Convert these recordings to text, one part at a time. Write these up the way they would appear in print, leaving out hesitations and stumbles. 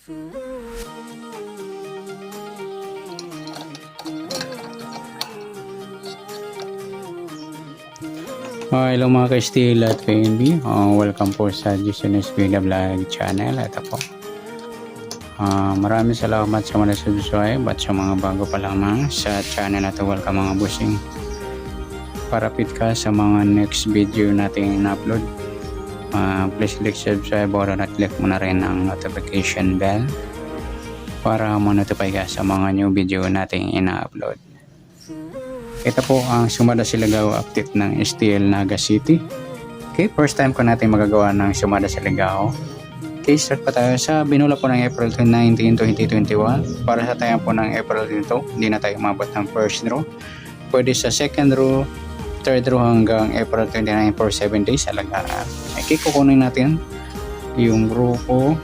Hello mga ka-Steel at KNB. Welcome po sa GCNS Vida Vlog channel. Ito po. Maraming salamat sa mga subscribe at sa mga bago pa lamang sa channel na ito. Welcome mga busing. Parapit ka sa mga next video nating in-upload. Please click subscribe or click mo na rin ang notification bell para ma-notify ka sa mga new video nating in-upload. Ito po ang Sumada Siligao update ng STL Naga City. Okay, first time ko natin magagawa ng Sumada Siligao. Okay, start pa tayo sa binula po ng April 19, 2021. Para sa tayo po ng April dito, hindi na tayo umabot ng first row. Pwede sa second row, third row hanggang April 29 for 7 days alagaan. Okay, kukunin natin yung grupo.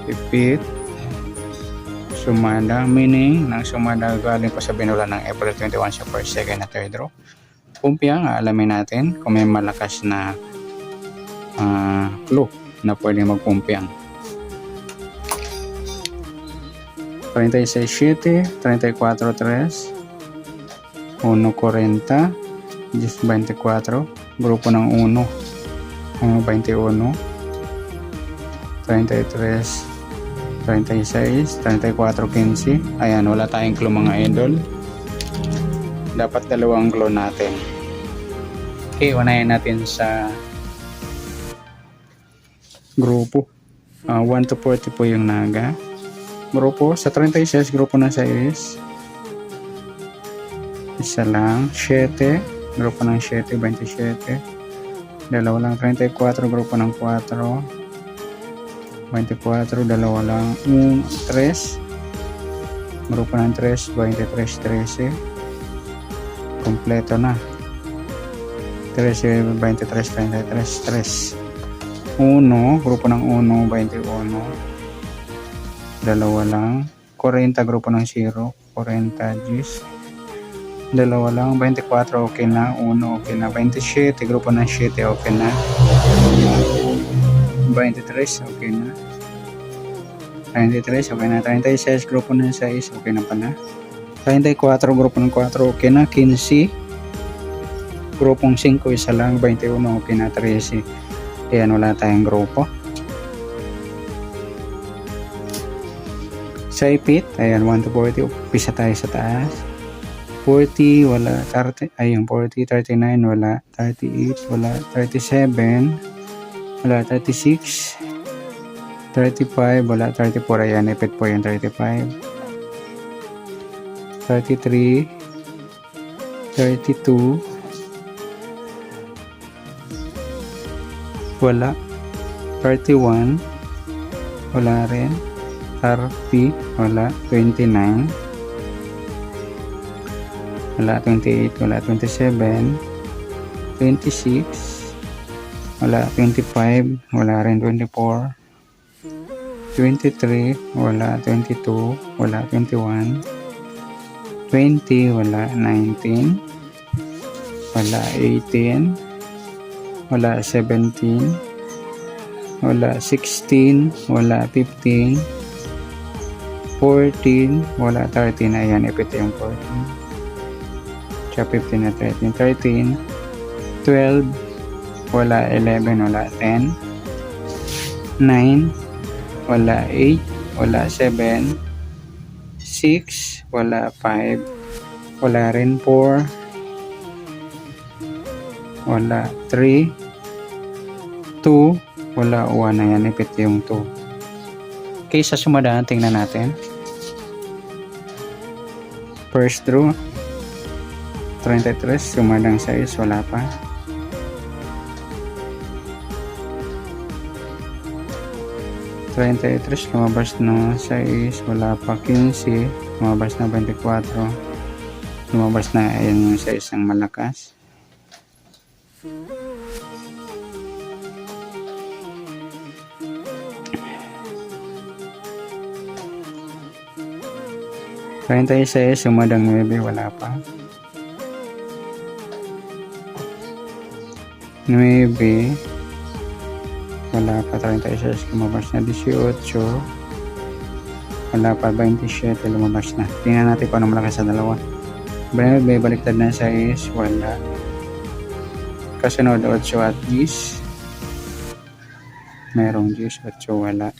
Repeat. Sumada, meaning ng Sumada galing po sa binula ng April 21 sa first, second at third row. Kumpiang alamin natin kung may malakas na clue na pwede magkumpiang. 36-7, 34-3, 1-40, 10-24, grupo ng 1, 21, 33, 36, 34, 15. Ayan, wala tayong clue mga idol. Dapat dalawang clue natin. Okay, unahin natin sa grupo. 1 to 40 po yung Naga. Grupo, sa 36, grupo ng 6. Isa lang. 7, grupo ng 7, 27. Dalawa lang. 34, grupo ng 4. 24, dalawa lang. 3, grupo ng 3, 23, 13. Kompleto na. 13, 23, 33, 3. 1, grupo ng 1, 21. Dalawa lang. 40, grupo ng 0, 40 Gs. Dalawa lang. 24, okay na. 1, okay na. 27, grupo ng 7, okay na. 23, okay na. 33, okay na. 36, grupo ng 6, okay na pala. 34, grupo ng 4, okay na. 15, grupong 5, isa lang. 21, okay na. 13, ayan, wala tayong grupo. Sa ipit, ayan, 1 to 40, upisa tayo sa taas. 40, wala. 30, ayun, 40, 39, wala. 38, wala. 37, wala. 36, 35, wala. 34, ayan, ipit po yung 35. 33, 32, wala. 31, wala rin. 30, wala. 29, wala. 28, wala. 27, 26, wala. 25, wala rin. 24, 23, wala. 22, wala. 21, 20, wala. 19, wala. 18, wala. 17, wala. 16, wala. 15, 14, wala. 13, ayan, ipit yung 14. Tsaka 15 na 13, 13, 12, wala. 11, wala. 10, 9, wala. 8, wala. 7, 6, wala. 5, wala rin. 4, wala. 3, 2, wala. 1, ayan, ipit yung 2. Okay, sa sumadaan, tingnan natin. First row, 33, sumadang 6, wala pa. 33, lumabas na 6, wala pa. 15, lumabas na 24. Lumabas na, ayan yung 6 ang malakas. Sa sumadang 9, wala pa. 9, wala pa. 36 lumabas na. 18 wala pa. 27 lumabas na. Tingnan natin kung ano malaki sa dalawa. May baliktad na 6 wala. Kasunod 8 at 10 merong 10 8 wala.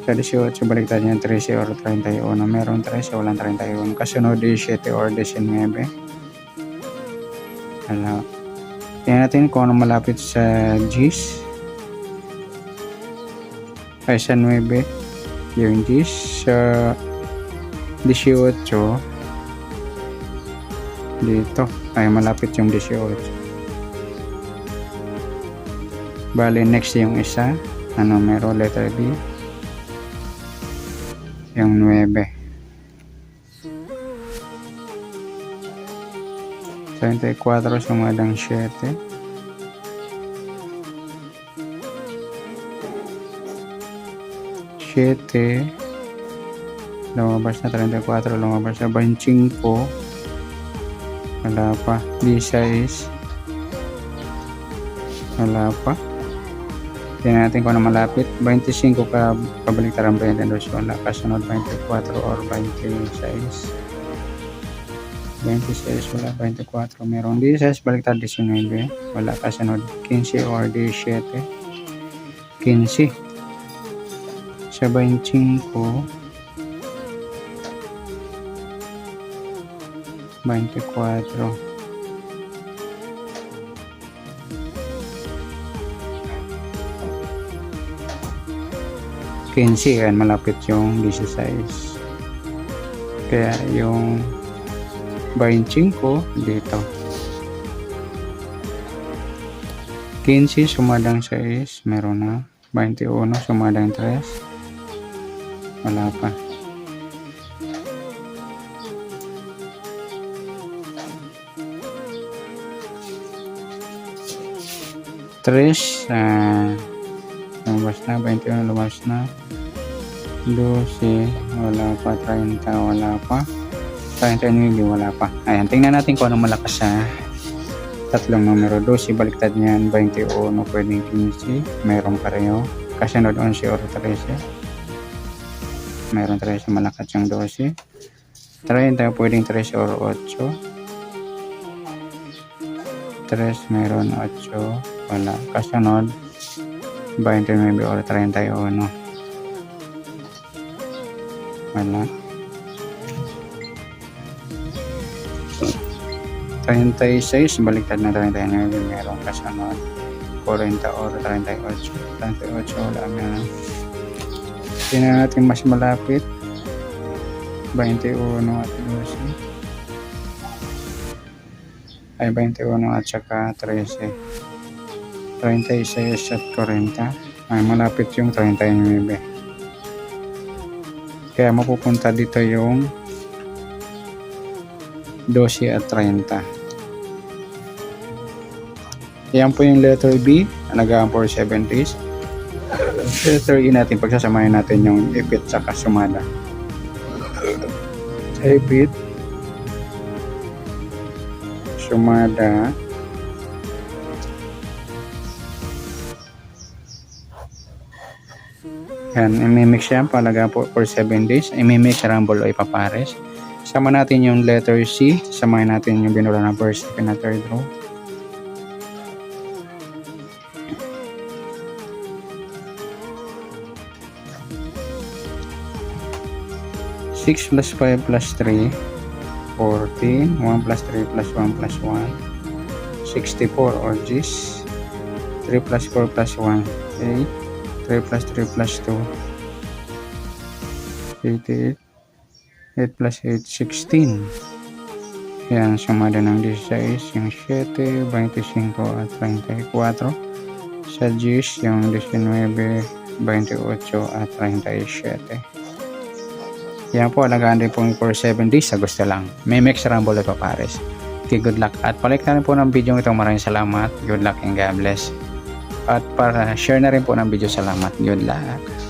Sa 18 baliktad niya 13 or 31 merong 13 walang 31. Kasunod 17 or 19 wala. Tingnan natin kung ano malapit sa 10 ay sa 9 yung 10 sa 18 dito ay malapit yung 18. Bali next yung isa na numero letter B yung 9. 34 sumadang 7 lumabas na. 34 lumabas na. 25 wala pa. 16 wala pa. Tingnan natin kung ano malapit. 25 kabaliktaran 22 wala. Kasunod 24 or 26 wala. 24 meron. 16 baliktad 19 wala. Kasunod 15 or 17 15 sa 25 24 15 yan malapit yung 16 kaya yung 25 dito 15 sumadang 6 meron na. 21 sumadang 3 wala pa. 3 lumabas na. 21 lumabas na. 12 wala pa. 30 wala pa. 39 wala pa. Ayan, tingnan natin kung ano malakas sa tatlong numero. 12 baliktad niyan. 21 pwedeng 15 merong pareho. Kasunod 11 or 13 meron 13 malakas yung 12. 30 pwedeng 13 or 8 3 meron 8 wala. Kasunod 29 or 31 wala. 36 baliktad na 39 meron. Kasunod 40 or 38 wala meron. Tingnan natin mas malapit 21 at 12 ay 21 at saka 13 36 at 40 ay malapit yung 39 kaya mapupunta dito yung 12 at 30. Yan po yung letter B nag-aam for 70s. Letter E natin pagsasamahin natin yung ipit saka sumada. Ipit sumada yan, imimix yan palaga po for 7 days. Imimix, rumble o ipapares. Sama natin yung letter C, samahin natin yung binula na first, second na third row. Six plus 5 plus 3 14, 1 plus 3 plus 1 plus 1 64 or G's. 3 plus 4 plus 1 8, 3 plus 3 plus 2 88, 8 plus 8 16. Yan, sumada ng 16 yung 7, 25 at 34. Sa G's yung 19, 28 at 37. Yan po, alagaan din po for 7 days sa gusto lang. May mix rumble at papares. Okay, good luck. At palik na rin po ng video ito. Maraming salamat. Good luck and God bless. At para share na rin po ng video. Salamat. Good luck.